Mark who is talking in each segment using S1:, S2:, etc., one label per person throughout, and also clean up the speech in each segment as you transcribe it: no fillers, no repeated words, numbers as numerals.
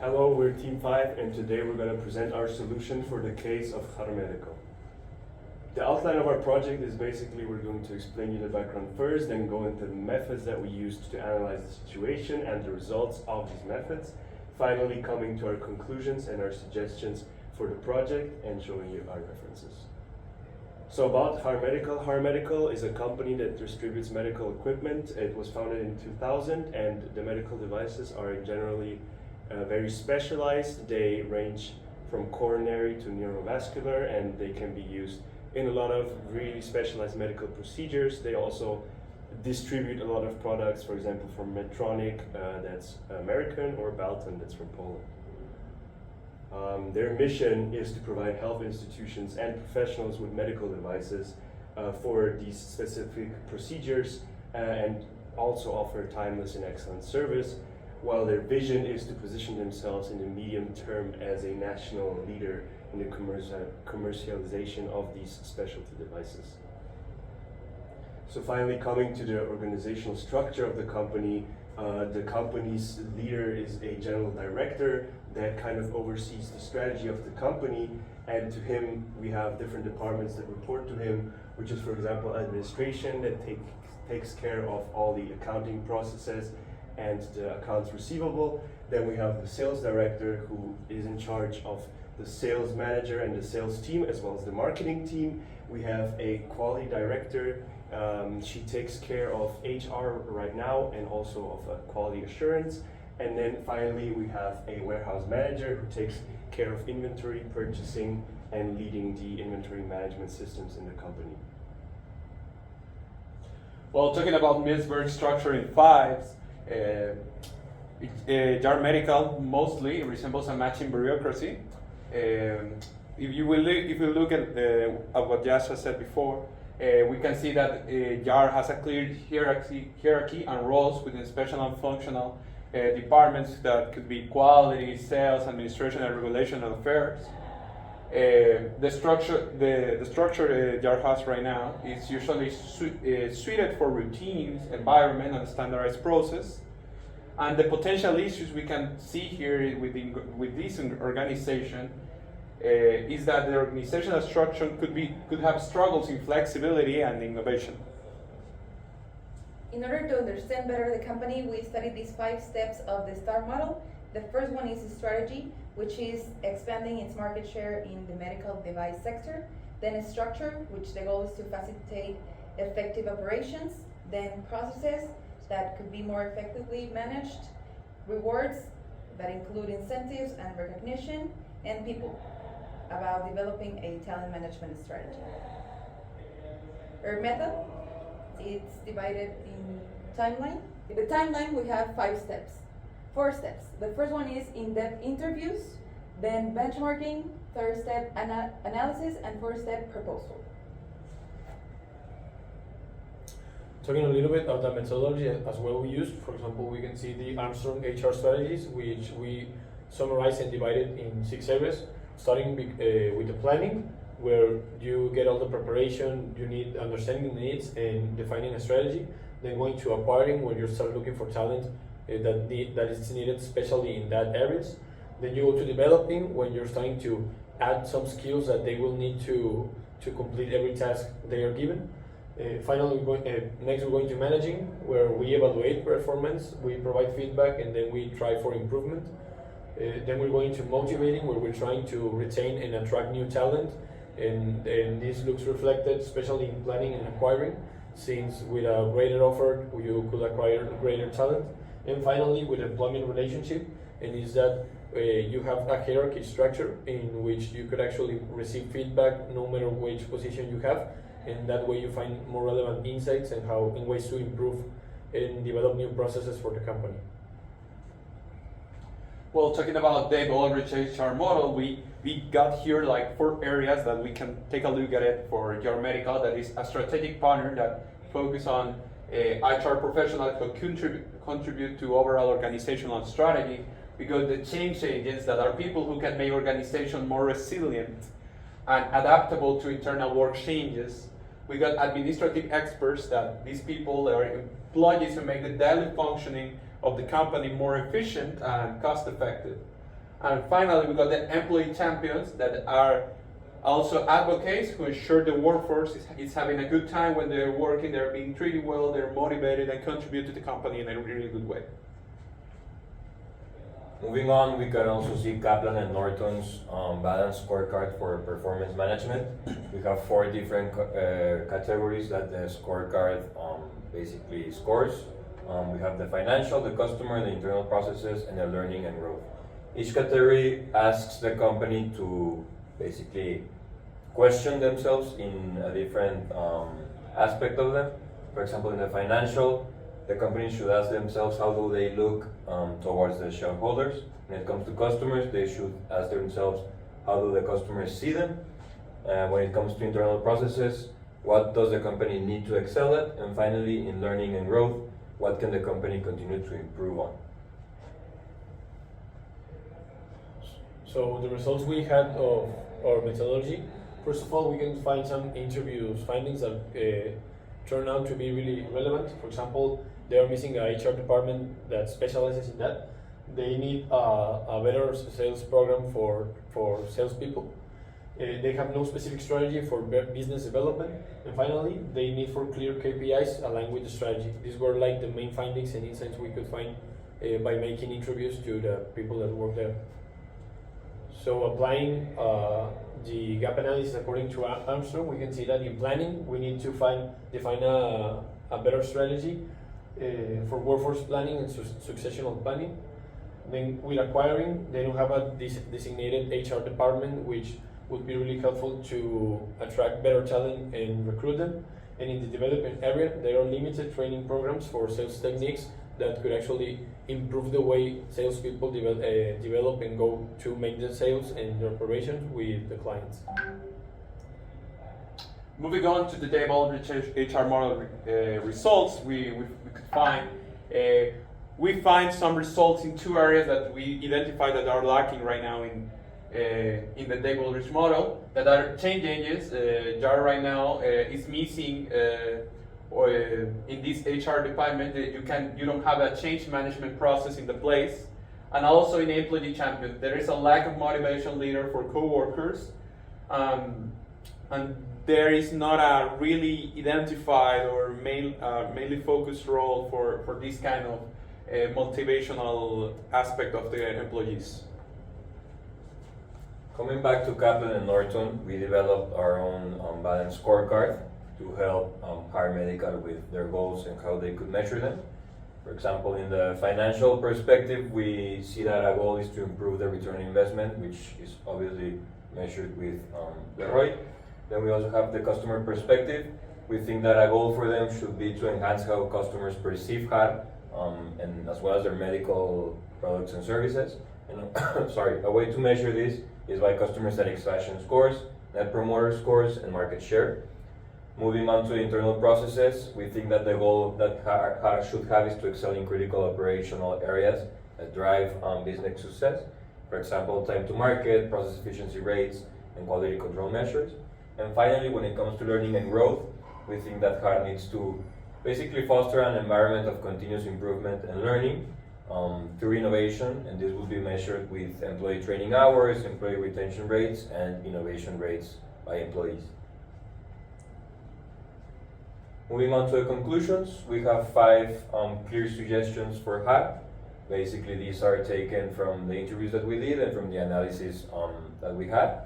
S1: Hello, we're Team 5 and today we're going to present our solution for the case of Reynerio. The outline of our project is basically we're going to explain you the background first, then go into the methods that we used to analyze the situation and the results of these methods, finally coming to our conclusions and our suggestions for the project and showing you our references. So about Reynerio is a company that distributes medical equipment. It was founded in 2000 and the medical devices are generally very specialized. They range from coronary to neurovascular and they can be used in a lot of really specialized medical procedures. They also distribute a lot of products, for example from Medtronic, that's American, or Balton, that's from Poland. Their mission is to provide health institutions and professionals with medical devices for these specific procedures and also offer timeless and excellent service, while their vision is to position themselves in the medium term as a national leader in the commercialization of these specialty devices. So finally, coming to the organizational structure of the company's leader is a general director that kind of oversees the strategy of the company, and to him we have different departments that report to him, which is, for example, administration that takes care of all the accounting processes and the accounts receivable. Then we have the sales director, who is in charge of the sales manager and the sales team, as well as the marketing team. We have a quality director. She takes care of HR right now and also of quality assurance. And then finally we have a warehouse manager who takes care of inventory, purchasing, and leading the inventory management systems in the company.
S2: Well, talking about Milsberg structure in fives, Jar Medical mostly resembles a matching bureaucracy. If you look at what Jasa said before, we can see that Jar has a clear hierarchy and roles within special and functional departments that could be quality, sales, administration, and regulation of affairs. The structure Jar has right now is usually suited for routines, environment, and standardized process. And the potential issues we can see here with this organization is that the organizational structure could have struggles in flexibility and innovation.
S3: In order to understand better the company, we studied these 5 steps of the STAR model. The first one is strategy, which is expanding its market share in the medical device sector. Then structure, which the goal is to facilitate effective operations. Then processes that could be more effectively managed. Rewards that include incentives and recognition. And people, about developing a talent management strategy. Our method, it's divided in timeline. In the timeline we have 4 steps. The first one is in-depth interviews, then benchmarking, third step analysis, and fourth step proposal.
S4: Talking a little bit about the methodology as well we used, for example, we can see the Armstrong HR strategies, which we summarized and divided in 6 areas, starting with the planning, where you get all the preparation you need, understanding the needs and defining a strategy. Then going to acquiring, where you start looking for talent that is needed, especially in that areas. Then you go to developing, when you're starting to add some skills that they will need to complete every task they are given. Finally, next we're going to managing, where we evaluate performance, we provide feedback, and then we try for improvement. Then we're going to motivating, where we're trying to retain and attract new talent, and this looks reflected especially in planning and acquiring, since with a greater offer you could acquire greater talent. And finally, with employment relationship, and is that you have a hierarchy structure in which you could actually receive feedback no matter which position you have, and that way you find more relevant insights and in ways to improve and develop new processes for the company.
S2: Well, talking about the Aldrich HR model, we got here like 4 areas that we can take a look at it for Jar Medical. That is a strategic partner that focus on HR professionals who contribute to overall organizational strategy. We got the change agents, that are people who can make organization more resilient and adaptable to internal work changes. We got administrative experts, that these people are employees who make the daily functioning of the company more efficient and cost effective. And finally, we got the employee champions that are also advocates who ensure the workforce is having a good time when they're working, they're being treated well, they're motivated, and contribute to the company in a really good way.
S5: Moving on, we can also see Kaplan and Norton's balanced scorecard for performance management. We have 4 different categories that the scorecard basically scores. We have the financial, the customer, the internal processes, and the learning and growth. Each category asks the company to basically question themselves in a different aspect of them. For example, in the financial, the company should ask themselves how do they look towards the shareholders. When it comes to customers, they should ask themselves how do the customers see them. When it comes to internal processes, what does the company need to excel at? And finally, in learning and growth, what can the company continue to improve on?
S4: So the results we had of our methodology, first of all, we can find some interviews findings that turn out to be really relevant. For example, they are missing a HR department that specializes in that. They need a better sales program for salespeople. They have no specific strategy for business development. And finally, they need for clear KPIs aligned with the strategy. These were like the main findings and insights we could find by making interviews to the people that work there. So applying the gap analysis according to Armstrong, we can see that in planning, we need to define a better strategy for workforce planning and successional planning. Then with acquiring, they don't have a designated HR department, which would be really helpful to attract better talent and recruit them. And in the development area, there are limited training programs for sales techniques that could actually improve the way salespeople develop and go to make the sales and the operations with the clients.
S2: Moving on to the table HR model results, we could find we find some results in 2 areas that we identify that are lacking right now in the table rich model, that are change engines. JAR right now is missing in this HR department. You don't have a change management process in the place, and also in employee champion there is a lack of motivation leader for co-workers, and there is not a really identified or mainly focused role for this kind of motivational aspect of the employees.
S5: Coming back to Kaplan and Norton, we developed our own balanced scorecard to help hire medical with their goals and how they could measure them. For example, in the financial perspective, we see that a goal is to improve the return on investment, which is obviously measured with the ROI. Then we also have the customer perspective. We think that a goal for them should be to enhance how customers perceive HAR, and as well as their medical products and services. And a way to measure this is by customer satisfaction scores, net promoter scores, and market share. Moving on to internal processes, we think that the goal that HAR should have is to excel in critical operational areas that drive business success. For example, time to market, process efficiency rates, and quality control measures. And finally, when it comes to learning and growth, we think that HAR needs to basically foster an environment of continuous improvement and learning through innovation, and this will be measured with employee training hours, employee retention rates, and innovation rates by employees. Moving on to the conclusions, we have 5 clear suggestions for HAR. Basically, these are taken from the interviews that we did and from the analysis that we had.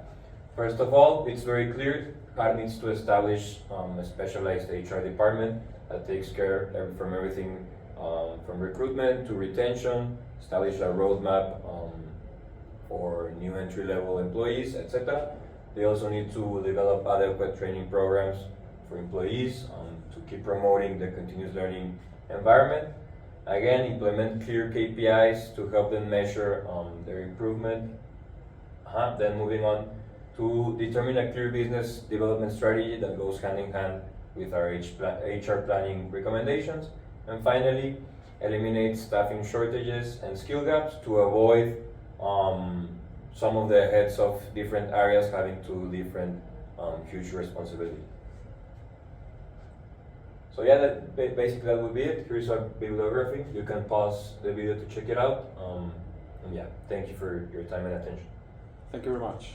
S5: First of all, it's very clear HAR needs to establish a specialized HR department that takes care from everything from recruitment to retention, establish a roadmap for new entry-level employees, etc. They also need to develop adequate training programs for employees to keep promoting the continuous learning environment. Again, implement clear KPIs to help them measure their improvement. Then moving on to determine a clear business development strategy that goes hand in hand with our HR planning recommendations. And finally, eliminate staffing shortages and skill gaps to avoid some of the heads of different areas having to different huge responsibilities. So yeah, basically that would be it. Here's our bibliography. You can pause the video to check it out. And yeah, thank you for your time and attention.
S2: Thank you very much.